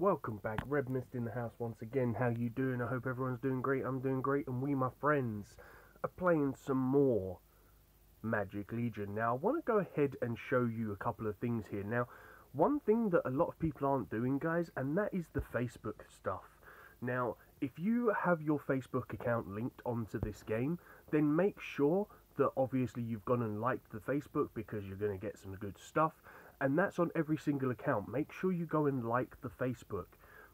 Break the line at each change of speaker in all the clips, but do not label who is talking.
welcome back. Redmissed in the house once again. How you doing? I hope everyone's doing great. I'm doing great, and we, my friends, are playing some more Magic Legion. Now, I want to go ahead and show you a couple of things here. Now, one thing that a lot of people aren't doing, guys, and that is the Facebook stuff. Now, if you have your Facebook account linked onto this game, then make sure that obviously you've gone and liked the Facebook, because you're going to get some good stuff. And that's on every single account. Make sure you go and like the Facebook,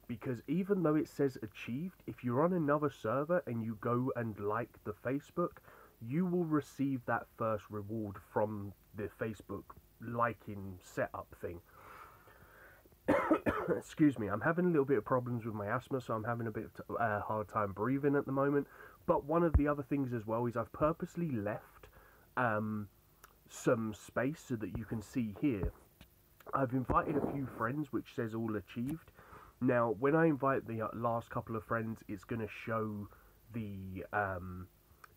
because even though it says achieved, if you're on another server and you go and like the Facebook, you will receive that first reward from the Facebook liking setup thing. Excuse me, I'm having a little bit of problems with my asthma, so I'm having a bit of a hard time breathing at the moment. But one of the other things as well is I've purposely left some space so that you can see here. I've invited a few friends, which says all achieved. Now, when I invite the last couple of friends, it's going to show the,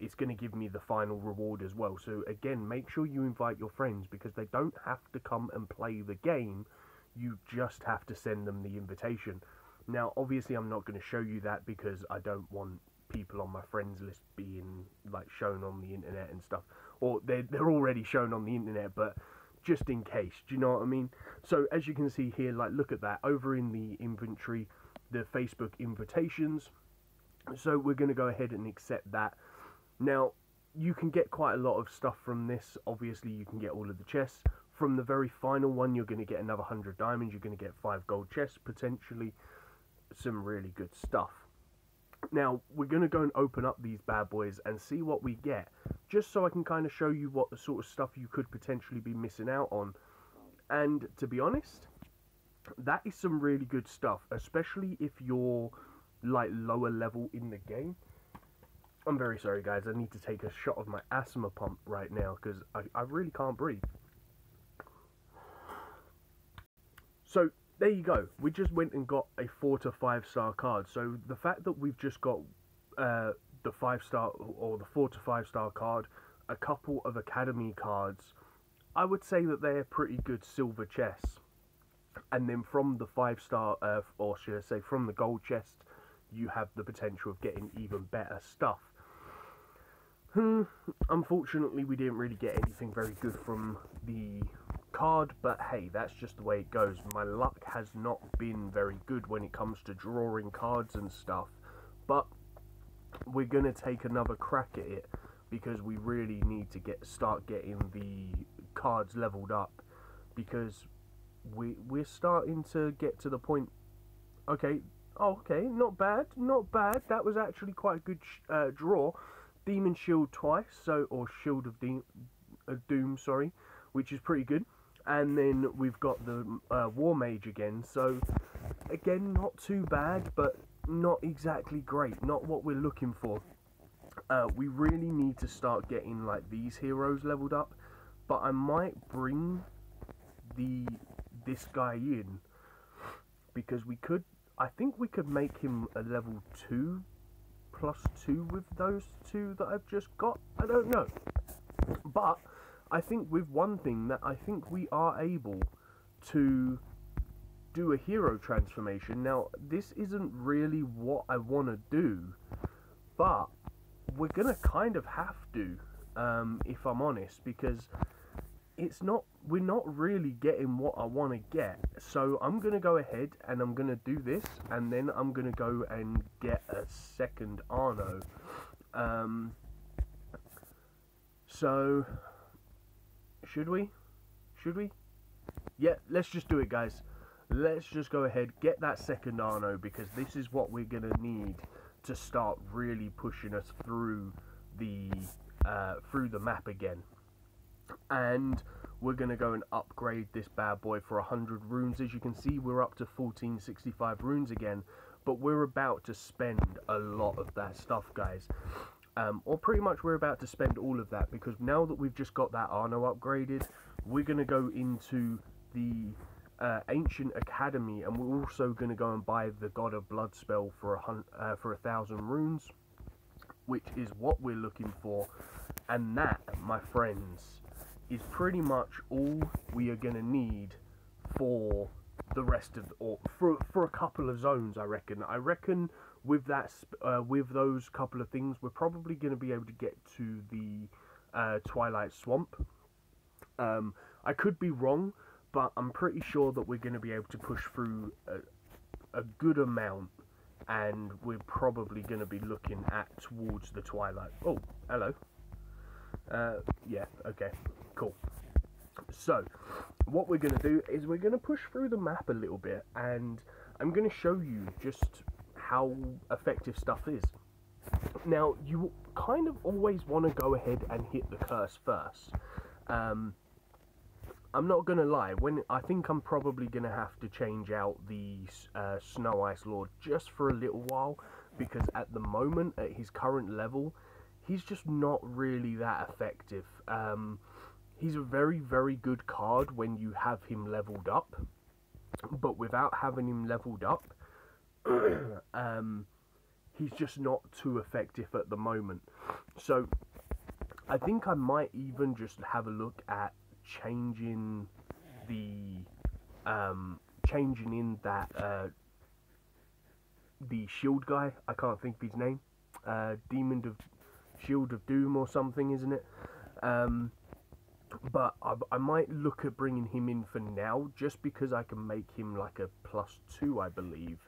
it's going to give me the final reward as well. So again, make sure you invite your friends, because they don't have to come and play the game. You just have to send them the invitation. Now, obviously, I'm not going to show you that, because I don't want people on my friends list being like shown on the internet and stuff. Or they're already shown on the internet, but just in case, do you know what I mean? So as you can see here, like, look at that over in the inventory, the Facebook invitations. So we're going to go ahead and accept that. Now, you can get quite a lot of stuff from this. Obviously, you can get all of the chests. From the very final one, you're going to get another 100 diamonds. You're going to get 5 gold chests, potentially some really good stuff. Now, we're going to go and open up these bad boys and see what we get, just so I can kind of show you what the sort of stuff you could potentially be missing out on. And to be honest, that is some really good stuff, especially if you're like lower level in the game. I'm very sorry, guys, I need to take a shot of my asthma pump right now, because I really can't breathe. So there you go, we just went and got a 4 to 5 star card. So the fact that we've just got the 5 star or the 4 to 5 star card, a couple of academy cards, I would say that they're pretty good silver chests. And then from the 5 star, or should I say from the gold chest, you have the potential of getting even better stuff. Unfortunately, we didn't really get anything very good from the card, but hey, that's just the way it goes. My luck has not been very good when it comes to drawing cards and stuff, but we're gonna take another crack at it, because we really need to start getting the cards leveled up, because we're starting to get to the point. Okay, not bad, that was actually quite a good draw. Demon Shield twice, or Shield of Doom, sorry, which is pretty good. And then we've got the War Mage again, so again, not too bad, but not exactly great, not what we're looking for. We really need to start getting like these heroes leveled up, but I might bring this guy in, because I think we could make him a level 2 +2 with those 2 that I've just got. I don't know, but I think with one thing, that I think we are able to do a hero transformation. Now, this isn't really what I want to do, but we're gonna kind of have to, if I'm honest, because we're not really getting what I want to get. So I'm gonna go ahead and I'm gonna do this, and then I'm gonna go and get a second Arno. So should we? Yeah, let's just do it, guys. Let's just go ahead, get that second Arno, because this is what we're gonna need to start really pushing us through the map again. And we're gonna go and upgrade this bad boy for 100 runes. As you can see, we're up to 1465 runes again, but we're about to spend a lot of that stuff, guys. Or pretty much we're about to spend all of that, because now that we've just got that Arno upgraded, we're going to go into the Ancient Academy, and we're also going to go and buy the God of Blood spell for 1,000 runes, which is what we're looking for. And that, my friends, is pretty much all we are going to need for the rest of, or for a couple of zones, I reckon with that with those couple of things, we're probably going to be able to get to the Twilight Swamp. I could be wrong, but I'm pretty sure that we're going to be able to push through a good amount, and we're probably going to be looking at towards the Twilight. Oh, hello. Yeah, okay, cool. So, what we're going to do is we're going to push through the map a little bit, and I'm going to show you just how effective stuff is. Now, you kind of always want to go ahead and hit the curse first. I'm not going to lie, I think I'm probably going to have to change out the Snow Ice Lord just for a little while, because at the moment, at his current level, he's just not really that effective. He's a very, very good card when you have him leveled up, but without having him leveled up, he's just not too effective at the moment. So, I think I might even just have a look at changing in that the shield guy. I can't think of his name. Demon of Shield of Doom or something, isn't it? But I might look at bringing him in for now, just because I can make him like a +2, I believe.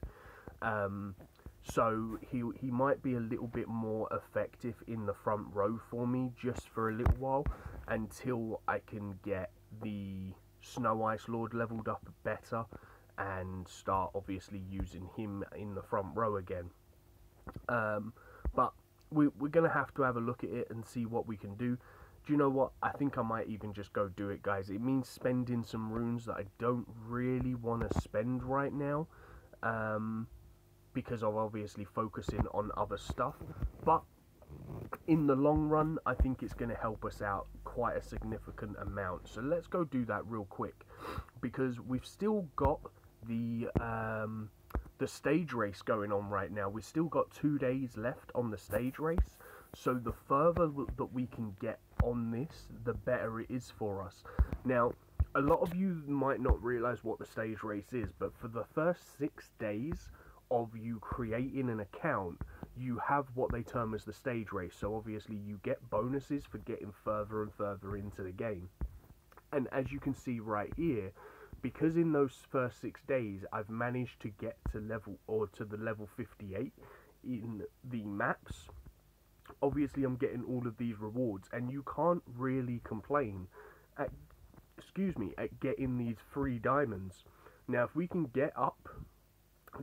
So he might be a little bit more effective in the front row for me, just for a little while, until I can get the Snow Ice Lord leveled up better, and start obviously using him in the front row again. But we're going to have a look at it and see what we can do. Do you know what? I think I might even just go do it, guys. It means spending some runes that I don't really want to spend right now, because I'm obviously focusing on other stuff. But in the long run, I think it's going to help us out quite a significant amount. So let's go do that real quick, because we've still got the stage race going on right now. We've still got 2 days left on the stage race. So the further that we can get on this, the better it is for us. Now, a lot of you might not realise what the stage race is, but for the first 6 days of you creating an account, you have what they term as the stage race. So obviously you get bonuses for getting further and further into the game. And as you can see right here, because in those first 6 days I've managed to get to the level 58 in the maps, obviously I'm getting all of these rewards, and you can't really complain at getting these free diamonds. Now, if we can get up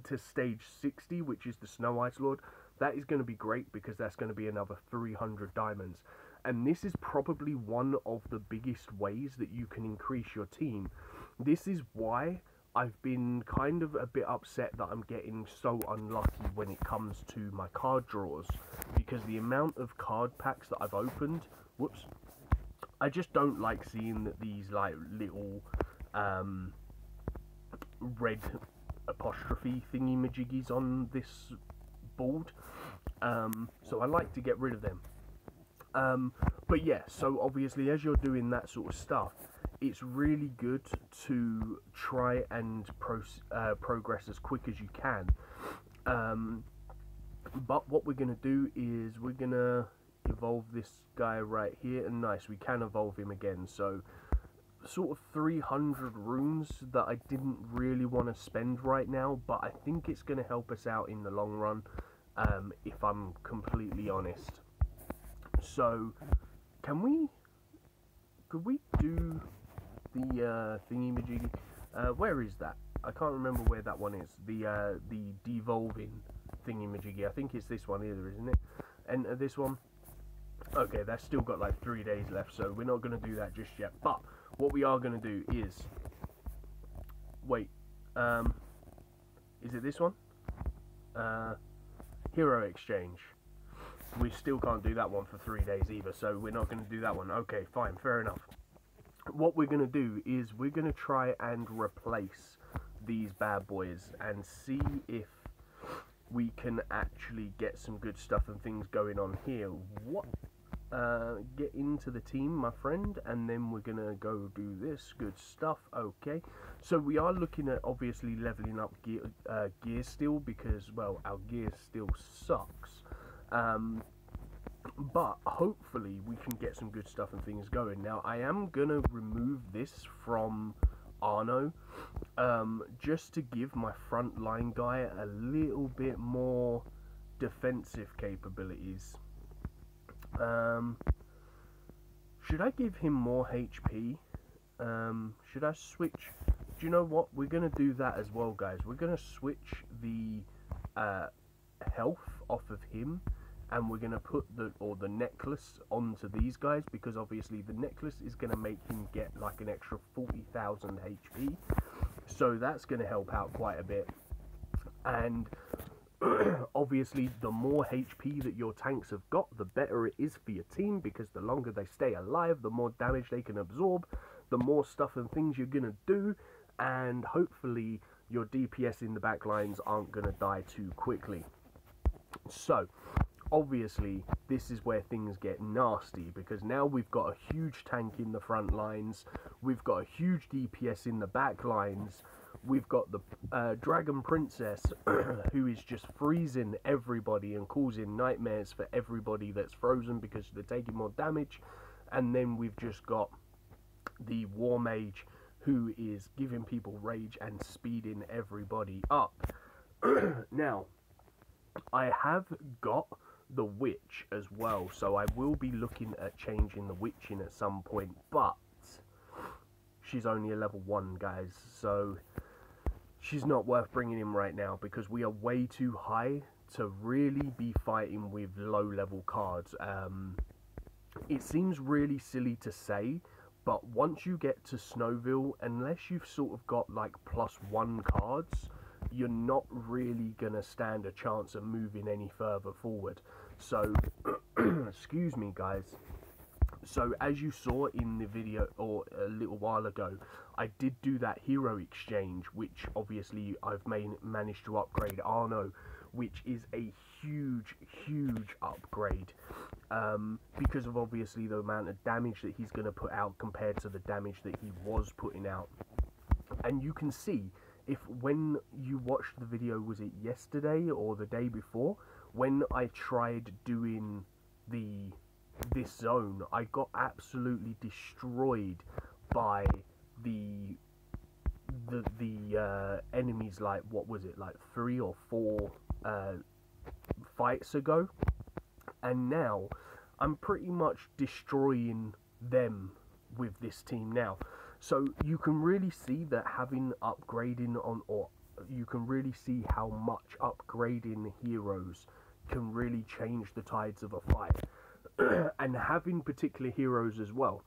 to stage 60, which is the Snow Ice Lord, that is going to be great, because that's going to be another 300 diamonds. And this is probably one of the biggest ways that you can increase your team. This is why I've been kind of a bit upset that I'm getting so unlucky when it comes to my card draws, because the amount of card packs that I've opened, whoops, I just don't like seeing these like little red apostrophe thingy majiggies on this board, so I like to get rid of them. But yeah, so obviously as you're doing that sort of stuff, it's really good to try and progress as quick as you can. But what we're going to do is we're going to evolve this guy right here, and nice, we can evolve him again. So sort of 300 runes that I didn't really want to spend right now, but I think it's going to help us out in the long run, if I'm completely honest. So could we do the thingy-majiggy? Where is that? I can't remember where that one is. The devolving thingy-majiggy. I think it's this one either, isn't it? And this one. Okay, that's still got like 3 days left, so we're not going to do that just yet. But what we are going to do is, wait, is it this one? Hero exchange. We still can't do that one for 3 days either, so we're not going to do that one. Okay, fine, fair enough. What we're going to do is we're going to try and replace these bad boys and see if we can actually get some good stuff and things going on here. What get into the team, my friend, and then we're gonna go do this good stuff. Okay, so we are looking at obviously leveling up gear still, because, well, our gear still sucks, but hopefully we can get some good stuff and things going. Now I am gonna remove this from Arno, just to give my frontline guy a little bit more defensive capabilities. Should I give him more HP? Should I switch? Do you know what? We're going to do that as well, guys. We're going to switch the health off of him, and we're going to put the necklace onto these guys, because obviously the necklace is going to make him get like an extra 40,000 HP. So that's going to help out quite a bit. And obviously the more HP that your tanks have got, the better it is for your team, because the longer they stay alive, the more damage they can absorb, the more stuff and things you're gonna do, and hopefully your DPS in the back lines aren't gonna die too quickly. So obviously this is where things get nasty, because now we've got a huge tank in the front lines, we've got a huge DPS in the back lines, we've got the Dragon Princess who is just freezing everybody and causing nightmares for everybody that's frozen because they're taking more damage. And then we've just got the War Mage who is giving people rage and speeding everybody up. Now, I have got the Witch as well, so I will be looking at changing the Witch in at some point, but she's only a level 1, guys, so she's not worth bringing in right now, because we are way too high to really be fighting with low level cards. It seems really silly to say, but once you get to Snowville, unless you've sort of got like +1 cards, you're not really gonna stand a chance of moving any further forward. So excuse me, guys. So as you saw in the video or a little while ago, I did do that hero exchange, which obviously I've managed to upgrade Arno, which is a huge upgrade, because of obviously the amount of damage that he's going to put out compared to the damage that he was putting out. And you can see, when you watched the video, was it yesterday or the day before, when I tried doing this zone, I got absolutely destroyed by the enemies, like, what was it, like 3 or 4 fights ago, and now I'm pretty much destroying them with this team now. So you can really see that having upgrading on, or you can really see how much upgrading heroes can really change the tides of a fight. And having particular heroes as well.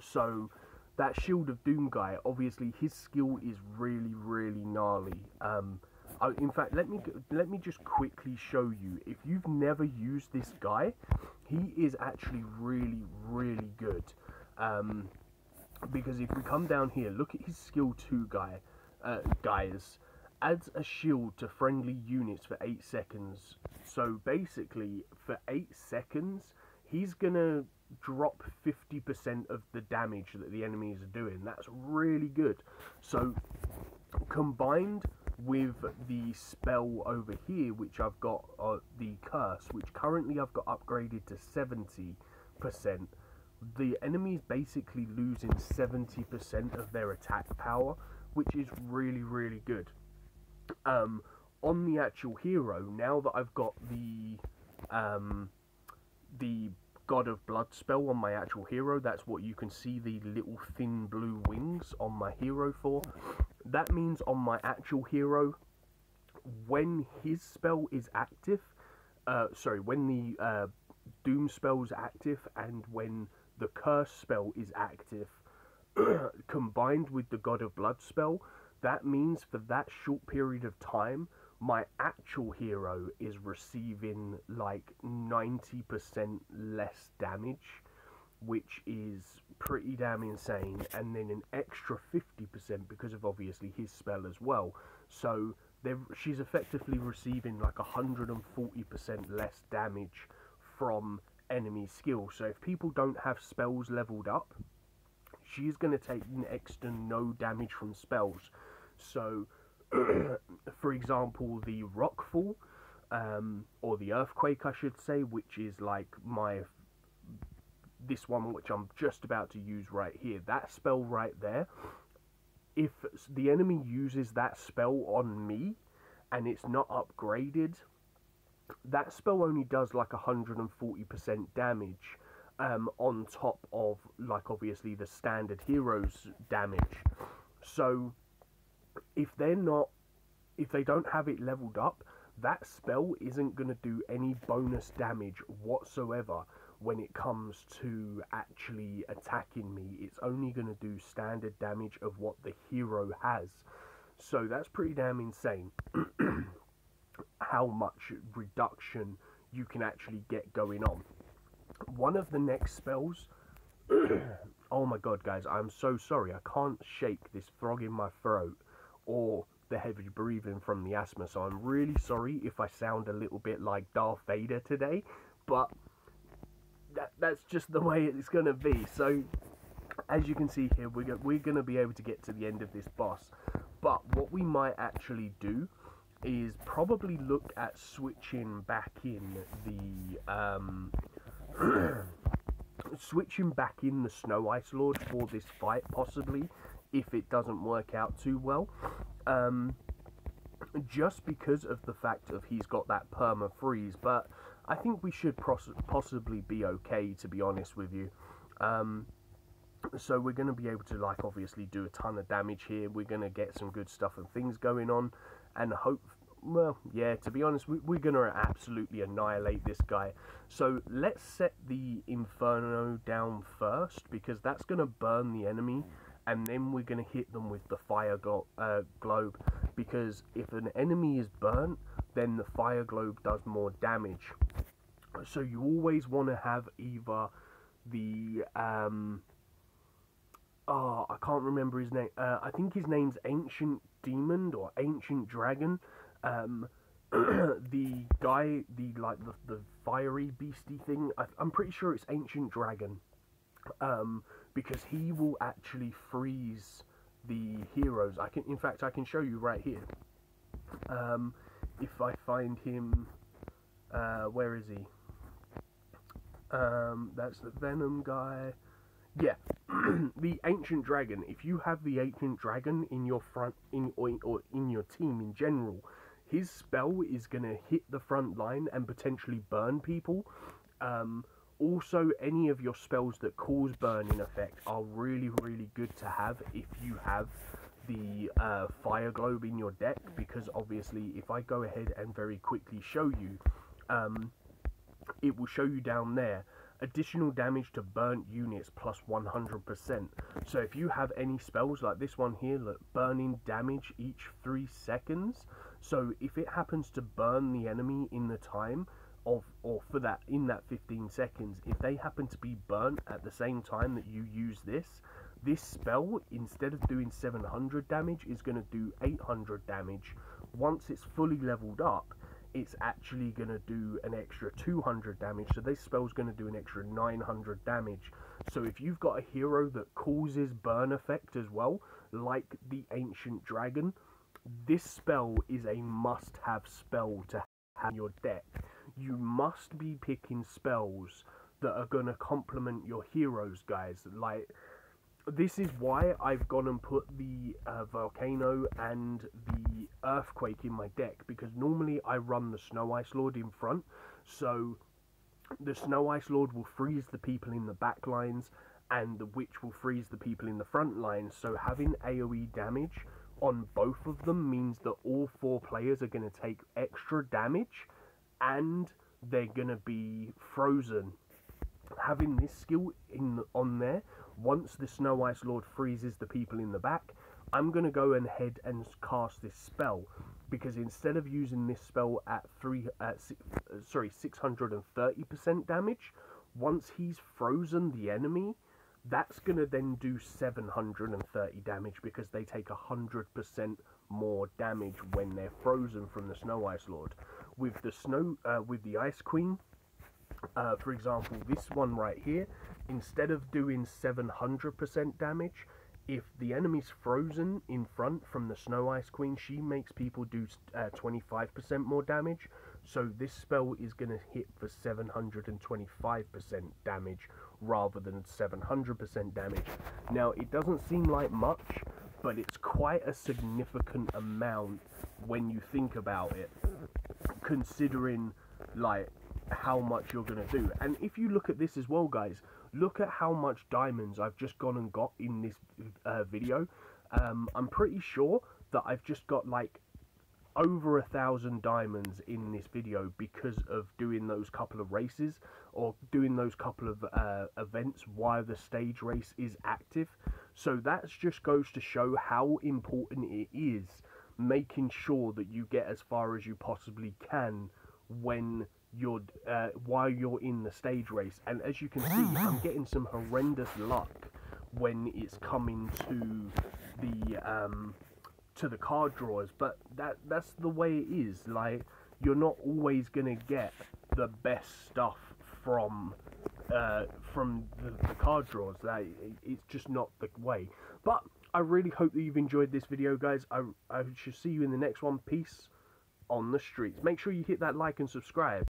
So that Shield of Doom guy, obviously his skill is really gnarly. In fact, let me just quickly show you. If you've never used this guy, he is actually really good. Because if we come down here, look at his skill 2 guy, guys. Adds a shield to friendly units for 8 seconds. So basically, for 8 seconds, he's gonna drop 50% of the damage that the enemies are doing. That's really good. So combined with the spell over here, which I've got, the curse, which currently I've got upgraded to 70%, the enemy's basically losing 70% of their attack power, which is really good. On the actual hero, now that I've got the God of Blood spell on my actual hero, that's what you can see the little thin blue wings on my hero for. That means on my actual hero, when his spell is active, when the Doom spell is active and when the Curse spell is active, combined with the God of Blood spell, that means for that short period of time, my actual hero is receiving like 90% less damage, which is pretty damn insane, and then an extra 50% because of obviously his spell as well. So she's effectively receiving like 140% less damage from enemy skill. So if people don't have spells leveled up, she's going to take next to no damage from spells. So, for example, the Rockfall, or the Earthquake, I should say, which is like this one which I'm just about to use right here. That spell right there, if the enemy uses that spell on me and it's not upgraded, that spell only does like 140% damage, on top of, like, obviously the standard heroes damage. So if they don't have it leveled up, that spell isn't going to do any bonus damage whatsoever when it comes to actually attacking me. It's only going to do standard damage of what the hero has. So that's pretty damn insane how much reduction you can actually get going on. One of the next spells, oh my god guys, I'm so sorry, I can't shake this frog in my throat or the heavy breathing from the asthma, so I'm really sorry if I sound a little bit like Darth Vader today, but that's just the way it's going to be. So as you can see here, we're going to be able to get to the end of this boss, but what we might actually do is probably look at switching back in the Snow Ice Lord for this fight, possibly, if it doesn't work out too well, just because of the fact of he's got that perma freeze. But I think we should possibly be okay, to be honest with you. So we're going to be able to, like, obviously do a ton of damage here. We're going to get some good stuff and things going on, and hope, well, yeah, to be honest, we're going to absolutely annihilate this guy. So let's set the Inferno down first, because that's going to burn the enemy, and then we're going to hit them with the Fire Globe, because if an enemy is burnt, then the Fire Globe does more damage. So you always want to have either the, oh, I can't remember his name, I think his name's Ancient Demon, or Ancient Dragon, the guy, the fiery beastie thing, I'm pretty sure it's Ancient Dragon, because he will actually freeze the heroes. In fact, I can show you right here. If I find him, where is he? That's the Venom guy. Yeah, the Ancient Dragon. If you have the Ancient Dragon in your or in your team in general, his spell is going to hit the front line and potentially burn people. Also, any of your spells that cause burning effect are really, really good to have if you have the Fire Globe in your deck, because obviously if I go ahead and very quickly show you, it will show you down there, additional damage to burnt units plus 100%. So if you have any spells like this one here, look, burning damage each 3 seconds, so if it happens to burn the enemy in the time of, or for that, in that 15 seconds, if they happen to be burnt at the same time that you use this spell, instead of doing 700 damage, is going to do 800 damage. Once it's fully leveled up, it's actually going to do an extra 200 damage, so this spell's going to do an extra 900 damage. So if you've got a hero that causes burn effect as well, like the Ancient Dragon, this spell is a must-have spell to have in your deck. You must be picking spells that are going to complement your heroes, guys. Like, this is why I've gone and put the Volcano and the Earthquake in my deck, because normally I run the Snow Ice Lord in front, so the Snow Ice Lord will freeze the people in the back lines, and the Witch will freeze the people in the front lines. So having AoE damage on both of them means that all 4 players are going to take extra damage, and they're going to be frozen. Having this skill on there, once the Snow Ice Lord freezes the people in the back, I'm going to go ahead and cast this spell, because instead of using this spell at 630% damage, once he's frozen the enemy, that's going to then do 730 damage, because they take 100% more damage when they're frozen from the Snow Ice Lord. With the Ice Queen, For example, this one right here, instead of doing 700% damage, if the enemy's frozen in front from the Snow Ice Queen, she makes people do 25% more damage. So this spell is going to hit for 725% damage rather than 700% damage. Now, it doesn't seem like much, but it's quite a significant amount when you think about it, considering like how much you're going to do. And if you look at this as well, guys, look at how much diamonds I've just gone and got in this video. I'm pretty sure that I've just got like over 1,000 diamonds in this video because of doing those couple of races or doing those couple of events while the stage race is active. So that just goes to show how important it is making sure that you get as far as you possibly can when you're while you're in the stage race. And as you can see, I'm getting some horrendous luck when it's coming to the card drawers, but that's the way it is. Like, you're not always gonna get the best stuff from the card drawers. Like, it's just not the way. But I really hope that you've enjoyed this video, guys. I shall see you in the next one. Peace on the streets. Make sure you hit that like and subscribe.